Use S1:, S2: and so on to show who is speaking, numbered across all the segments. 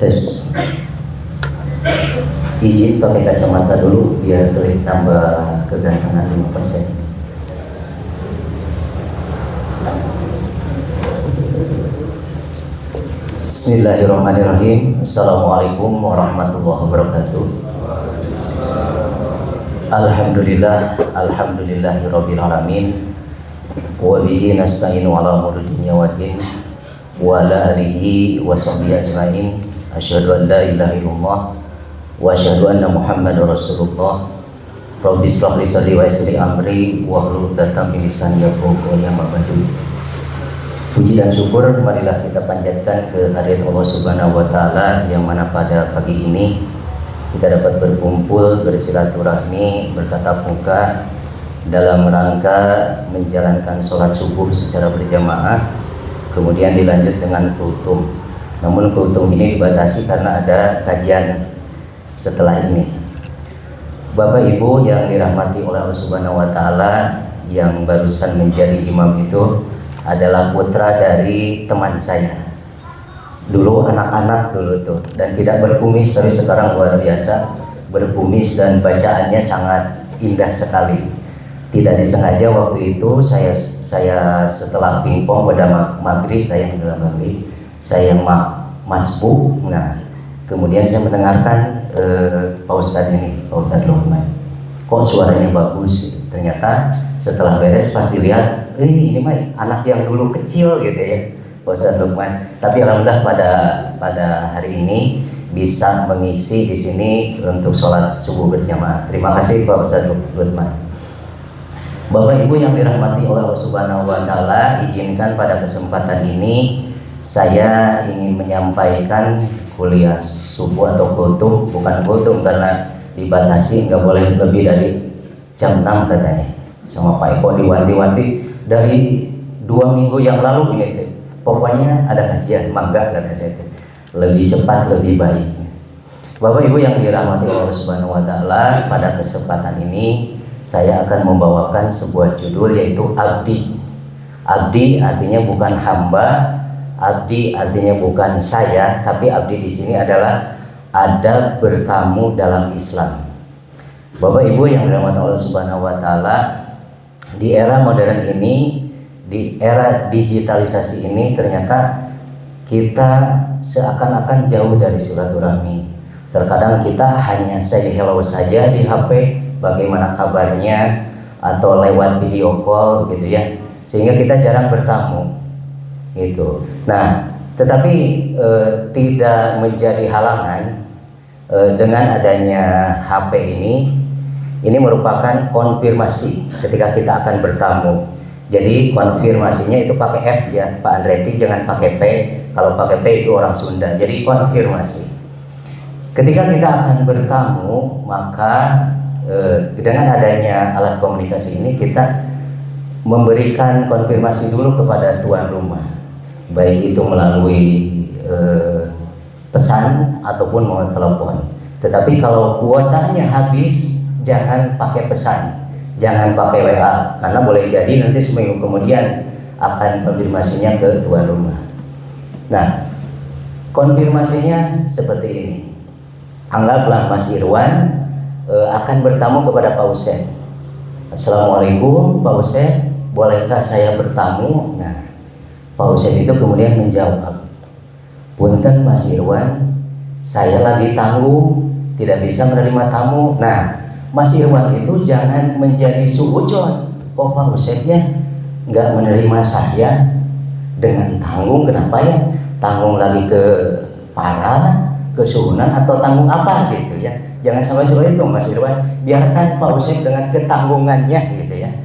S1: Tes. Izin pakai kacamata dulu biar klik nambah kegantengan 5%. Bismillahirrahmanirrahim. Assalamualaikum warahmatullahi wabarakatuh. Alhamdulillahirabbil alamin. Wa bihi nasta'inu ala umuri dunya waddin. Wa ala alihi wa sahbihi ajmain. Asyhadu an la ilaha illallah wa asyhadu anna Muhammadar Rasulullah. Rabbi shrah li sadri wa yassir li amri wa hlul 'uqdatam min lisani yafqahu qawli. Amma ba'du. Puji dan syukur marilah kita panjatkan ke hadirat Allah Subhanahu wa taala yang mana pada pagi ini kita dapat berkumpul, bersilaturahmi, bertatap muka dalam rangka menjalankan sholat subuh secara berjamaah, kemudian dilanjut dengan kultum. Namun kultum ini dibatasi karena ada kajian setelah ini. Bapak Ibu yang dirahmati oleh Allah Subhanahu wa taala, yang barusan menjadi imam itu adalah putra dari teman saya. Dulu anak-anak dulu tuh, dan tidak berkumis, tapi sekarang luar biasa berkumis dan bacaannya sangat indah sekali. Tidak disengaja waktu itu saya setelah pingpong pada maghrib, kayak dalam maghrib saya masbuk. Nah, kemudian saya mendengarkan Pak Ustadz ini, Pak Ustadz Luqman, kok suaranya bagus. Ternyata setelah beres pas dilihat, ini mah anak yang dulu kecil gitu ya, Pak Ustadz Luqman. Tapi alhamdulillah pada hari ini bisa mengisi di sini untuk sholat subuh berjamaah. Terima kasih Pak Ustadz Luqman. Bapak Ibu yang dirahmati oleh Allah Subhanahu wa taala, izinkan pada kesempatan ini saya ingin menyampaikan kuliah subuh atau kultum, bukan kultum karena dibatasi nggak boleh lebih dari jam 6 katanya. Sama Pak Eko diwanti-wanti dari 2 minggu yang lalu ini, pokoknya ada kajian, mangga kata saya, lebih cepat lebih baik. Bapak Ibu yang dirahmati Allah Subhanahu wa taala, pada kesempatan ini saya akan membawakan sebuah judul yaitu abdi. Abdi artinya bukan hamba, abdi artinya bukan saya, tapi abdi di sini adalah adab bertamu dalam Islam. Bapak Ibu yang dirahmati Allah Subhanahu wa taala, di era modern ini, di era digitalisasi ini, ternyata kita seakan-akan jauh dari silaturahmi. Terkadang kita hanya say hello saja di HP, bagaimana kabarnya, atau lewat video call gitu ya, sehingga kita jarang bertamu gitu. Nah, tetapi tidak menjadi halangan dengan adanya HP ini merupakan konfirmasi ketika kita akan bertamu. Jadi konfirmasinya itu pakai F ya Pak Andretti, jangan pakai P. Kalau pakai P itu orang Sunda. Jadi konfirmasi. Ketika kita akan bertamu, maka dengan adanya alat komunikasi ini kita memberikan konfirmasi dulu kepada tuan rumah, baik itu melalui pesan ataupun mau telepon. Tetapi kalau kuotanya habis, jangan pakai pesan, jangan pakai WA, karena boleh jadi nanti seminggu kemudian akan konfirmasinya ke tuan rumah. Nah, konfirmasinya seperti ini. Anggaplah Mas Irwan akan bertamu kepada Pak Ustadz. Assalamualaikum Pak Ustadz, bolehkah saya bertamu? Nah, Pak Ustadz itu kemudian menjawab, punten Mas Irwan, saya lagi tanggung, tidak bisa menerima tamu. Nah, Mas Irwan itu jangan menjadi suudzon, kok Pak Ustadznya nggak menerima saya dengan tanggung, kenapa ya? Tanggung lagi ke para, ke sunan, atau tanggung apa gitu ya? Jangan sampai seperti itu Mas Irwan, biarkan Pak Ustadz dengan ketanggungannya gitu ya.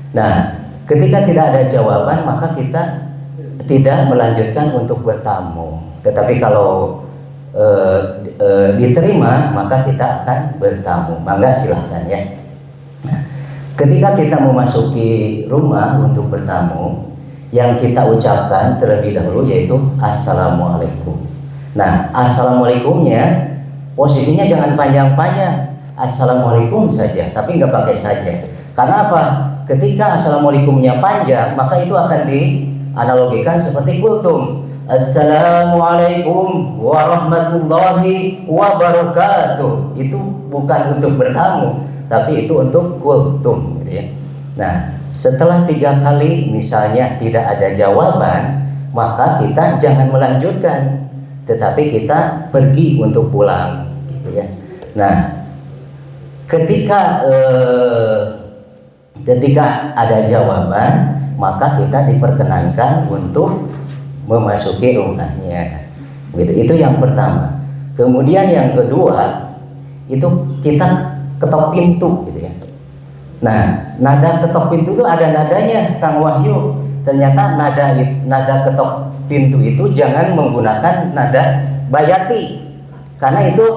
S1: Nah, ketika tidak ada jawaban, maka kita tidak melanjutkan untuk bertamu. Tetapi kalau diterima, maka kita akan bertamu. Mangga silahkan ya. Nah, ketika kita memasuki rumah untuk bertamu, yang kita ucapkan terlebih dahulu yaitu Assalamualaikum. Nah, Assalamualaikumnya posisinya jangan panjang-panjang, Assalamualaikum saja, tapi nggak pakai saja. Karena apa? Ketika Assalamualaikumnya panjang, maka itu akan dianalogikan seperti kultum. Assalamualaikum warahmatullahi wabarakatuh. Itu bukan untuk bertamu, tapi itu untuk kultum, gitu ya. Nah, setelah 3 kali misalnya tidak ada jawaban, maka kita jangan melanjutkan, tetapi kita pergi untuk pulang, gitu ya. Nah, ketika ada jawaban, maka kita diperkenankan untuk memasuki rumahnya. Itu yang pertama. Kemudian yang kedua, itu kita ketok pintu, gitu ya. Nah, nada ketok pintu itu ada nadanya, Kang Wahyu. Ternyata nada ketok pintu itu jangan menggunakan nada bayati, karena itu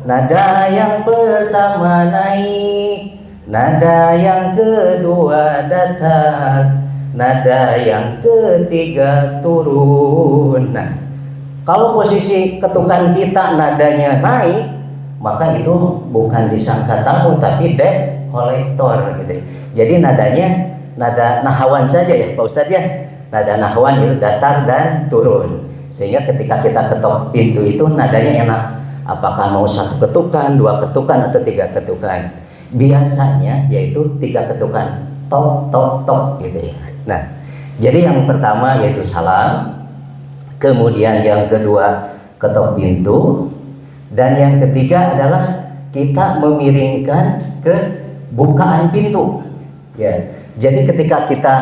S1: nada yang pertama naik, nada yang kedua datar, nada yang ketiga turun. Nah, kalau posisi ketukan kita nadanya naik, maka itu bukan disangka tamu tapi debt collector, gitu. Jadi nadanya nada nahawan saja ya Pak Ustadz ya. Nada nahawan itu datar dan turun. Sehingga ketika kita ketok pintu itu nadanya enak. Apakah mau 1 ketukan, 2 ketukan, atau 3 ketukan? Biasanya yaitu 3 ketukan. Tok tok tok, gitu ya. Nah, jadi yang pertama yaitu salam, kemudian yang kedua ketok pintu, dan yang ketiga adalah kita memiringkan ke bukaan pintu. Ya, jadi ketika kita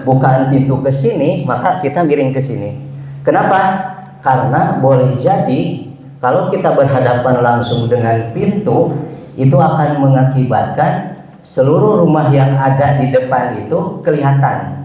S1: bukaan pintu ke sini, maka kita miring ke sini. Kenapa? Karena boleh jadi kalau kita berhadapan langsung dengan pintu, itu akan mengakibatkan seluruh rumah yang ada di depan itu kelihatan.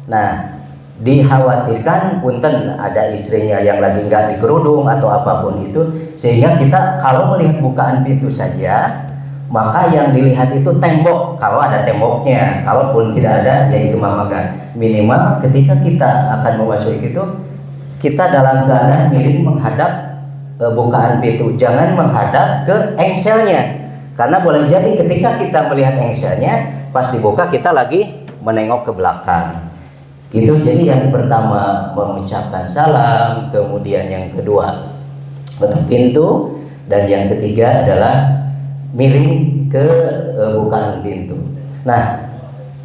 S1: Nah, dikhawatirkan punten ada istrinya yang lagi nggak dikerudung atau apapun itu, sehingga kita kalau melihat bukaan pintu saja, maka yang dilihat itu tembok kalau ada temboknya. Kalaupun tidak ada, yaitu maka minimal ketika kita akan memasuki itu, kita dalam keadaan miring menghadap bukaan pintu, jangan menghadap ke engselnya. Karena boleh jadi ketika kita melihat engselnya, pas dibuka kita lagi menengok ke belakang. Itu jadi yang pertama mengucapkan salam, kemudian yang kedua ketuk pintu, dan yang ketiga adalah miring ke bukaan pintu. Nah,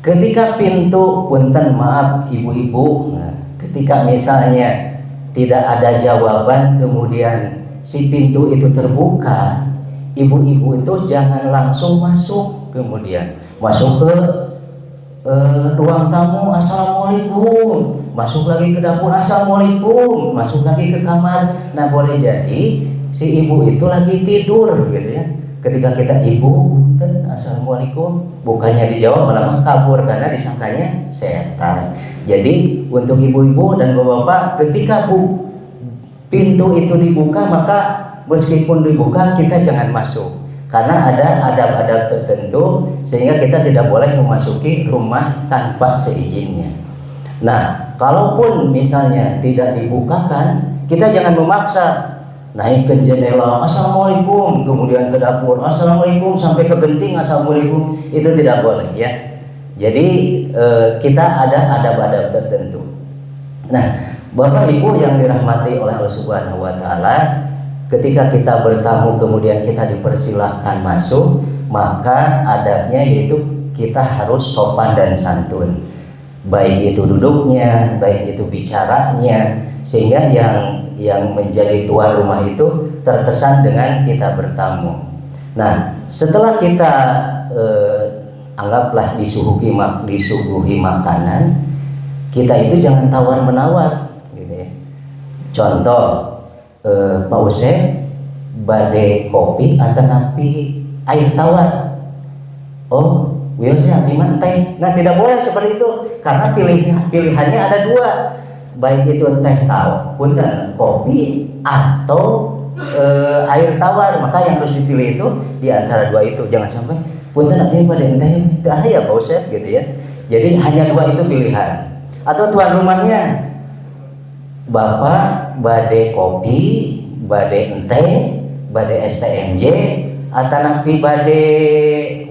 S1: ketika pintu, punten maaf ibu-ibu, ketika misalnya tidak ada jawaban kemudian si pintu itu terbuka, ibu-ibu itu jangan langsung masuk, kemudian masuk ke ruang tamu, assalamualaikum, masuk lagi ke dapur, assalamualaikum, masuk lagi ke kamar. Nah, boleh jadi si ibu itu lagi tidur, gitu ya. Ketika kita ibu, punten, assalamualaikum, bukannya dijawab malah kabur karena disangkanya setan. Jadi untuk ibu-ibu dan bapak-bapak, ketika pintu itu dibuka, maka meskipun dibuka kita jangan masuk, karena ada adab-adab tertentu sehingga kita tidak boleh memasuki rumah tanpa seizinnya. Nah, kalaupun misalnya tidak dibukakan, kita jangan memaksa. Naik ke jendela, assalamualaikum, kemudian ke dapur, assalamualaikum, sampai ke genting, assalamualaikum, itu tidak boleh ya. Jadi kita ada adab-adab tertentu. Nah, Bapak Ibu yang dirahmati oleh Allah Subhanahu wa Ta'ala, ketika kita bertamu kemudian kita dipersilahkan masuk, maka adabnya yaitu kita harus sopan dan santun, baik itu duduknya, baik itu bicaranya, sehingga yang menjadi tuan rumah itu terkesan dengan kita bertamu. Nah, setelah kita anggaplah disuguhi makanan, kita itu jangan tawar menawar, gitu ya. Contoh, Pak Usep bade kopi atau napi air tawar. Oh, biasanya di teh. Nah, tidak boleh seperti itu, karena pilihannya ada 2, baik itu teh punten kopi atau air tawar. Maka yang harus dipilih itu di antara 2 itu. Jangan sampai punten abdi bade teh teh ya Pak Usep, gitu ya. Jadi hanya 2 itu pilihan. Atau tuan rumahnya, Bapak bade kopi, bade teh, bade STMJ, atau napi bade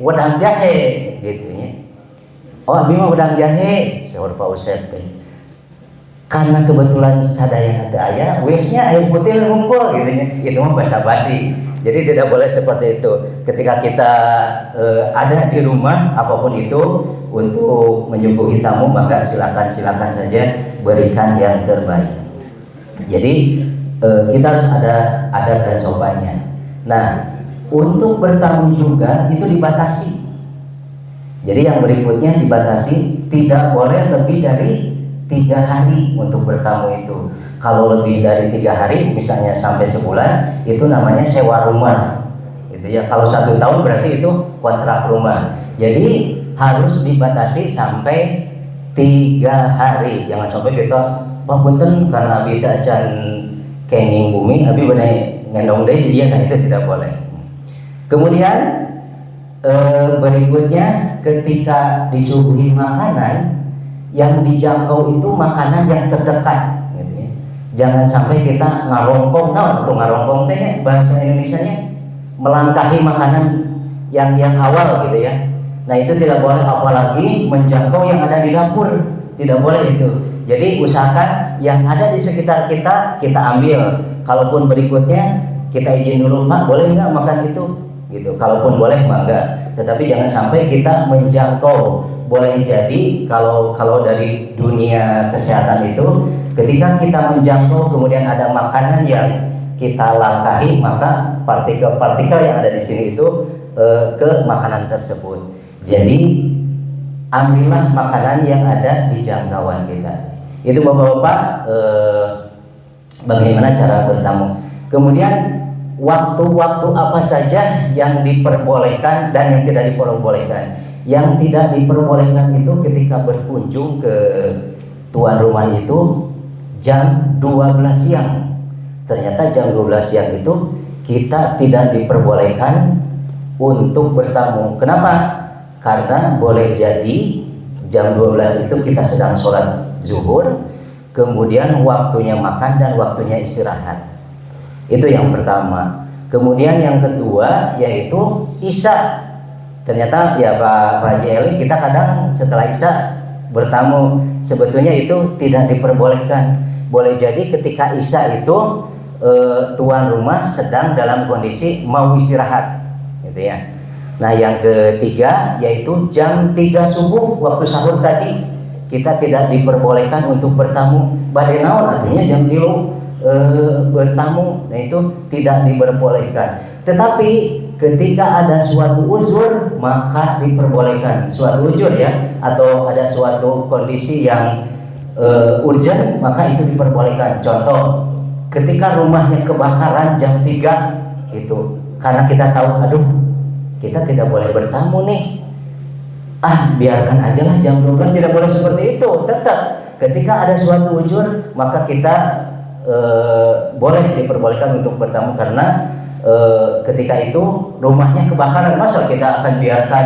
S1: wedang jahe, gitu ya. Oh, abdi mah wedang jahe, saur Pak Usep teh. karena kebetulan sadaya ada ayah, websnya air putih ngumpul gitu ya, itu mah basa-basi. Jadi tidak boleh seperti itu. Ketika kita ada di rumah apapun itu untuk menyuguhi tamu, maka silakan saja berikan yang terbaik. Jadi kita harus ada adab dan sopannya. Nah, untuk bertamu juga itu dibatasi. Jadi yang berikutnya dibatasi, tidak boleh lebih dari 3 hari untuk bertamu itu. Kalau lebih dari 3 hari, misalnya sampai sebulan, itu namanya sewa rumah. Gitu ya. Kalau 1 tahun berarti itu kontrak rumah. Jadi harus dibatasi sampai 3 hari. Jangan sampai kita, Pak punten karena abi tak acan kening bumi, abi benar ngendong deh dia, nah itu tidak boleh. Kemudian berikutnya ketika disuguhi makanan, yang dijangkau itu makanan yang terdekat gitu ya. Jangan sampai kita ngarongkong, atau ngarongkong teh bahasa Indonesianya melangkahi makanan yang awal gitu ya. Nah itu tidak boleh, apalagi menjangkau yang ada di dapur, tidak boleh itu. Jadi usahakan yang ada di sekitar kita ambil. Kalaupun berikutnya kita izin dulu, Pak boleh nggak makan itu gitu. Kalaupun boleh maka, tetapi jangan sampai kita menjangkau. Boleh jadi kalau dari dunia kesehatan itu, ketika kita menjangkau kemudian ada makanan yang kita langkahi, maka partikel-partikel yang ada di sini itu ke makanan tersebut. Jadi ambillah makanan yang ada di jangkauan kita. Itu bapak-bapak bagaimana cara bertamu. Kemudian waktu-waktu apa saja yang diperbolehkan dan yang tidak diperbolehkan. Yang tidak diperbolehkan itu ketika berkunjung ke tuan rumah itu jam 12 siang. Ternyata jam 12 siang itu kita tidak diperbolehkan untuk bertamu. Kenapa? Karena boleh jadi jam 12 itu kita sedang sholat zuhur, kemudian waktunya makan dan waktunya istirahat. Itu yang pertama. Kemudian yang kedua yaitu isya. Ternyata ya Pak Haji Eli, kita kadang setelah isya bertamu, sebetulnya itu tidak diperbolehkan. Boleh jadi ketika isya itu tuan rumah sedang dalam kondisi mau istirahat gitu ya. Nah yang ketiga yaitu jam 3 subuh waktu sahur tadi, kita tidak diperbolehkan untuk bertamu. Badai naon artinya jam 3 bertamu, nah itu tidak diperbolehkan. Tetapi ketika ada suatu uzur maka diperbolehkan. Suatu uzur ya, atau ada suatu kondisi yang urgent, maka itu diperbolehkan. Contoh, ketika rumahnya kebakaran jam 3 itu, karena kita tahu aduh kita tidak boleh bertamu nih, biarkan aja lah jam 12. Tidak boleh seperti itu. Tetap ketika ada suatu uzur maka kita boleh diperbolehkan untuk bertamu, karena ketika itu rumahnya kebakaran, masa kita akan biarkan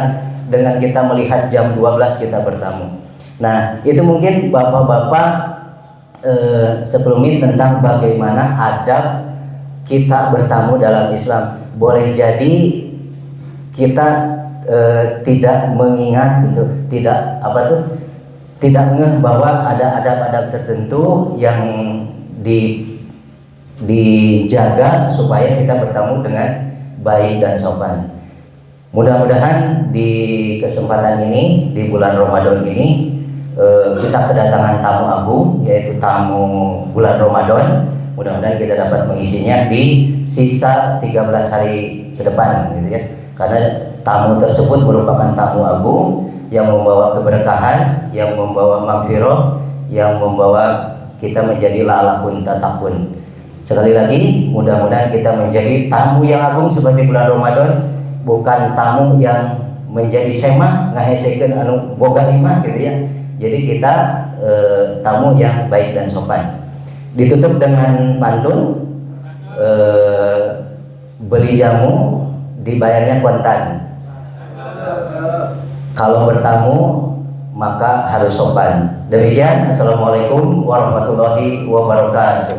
S1: dengan kita melihat jam 12 kita bertamu. Nah itu mungkin bapak-bapak sebelum ini tentang bagaimana adab kita bertamu dalam Islam. Boleh jadi kita tidak mengingat gitu, tidak ngeh bahwa ada adab-adab tertentu yang dijaga supaya kita bertamu dengan baik dan sopan. Mudah-mudahan di kesempatan ini, di bulan Ramadan ini, kita kedatangan tamu agung, yaitu tamu bulan Ramadan. Mudah-mudahan kita dapat mengisinya di sisa 13 hari ke depan gitu ya. Karena tamu tersebut merupakan tamu agung yang membawa keberkahan, yang membawa maghfirah, yang membawa kita menjadi la'alakum tattaqun. Sekali lagi, mudah-mudahan kita menjadi tamu yang agung seperti bulan Ramadan, bukan tamu yang menjadi semah ngahesekeun anu boga imah gitu ya. Jadi kita tamu yang baik dan sopan. Ditutup dengan pantun, beli jamu dibayarnya kontan. Kalau bertamu maka harus sopan. Demikian, assalamualaikum warahmatullahi wabarakatuh.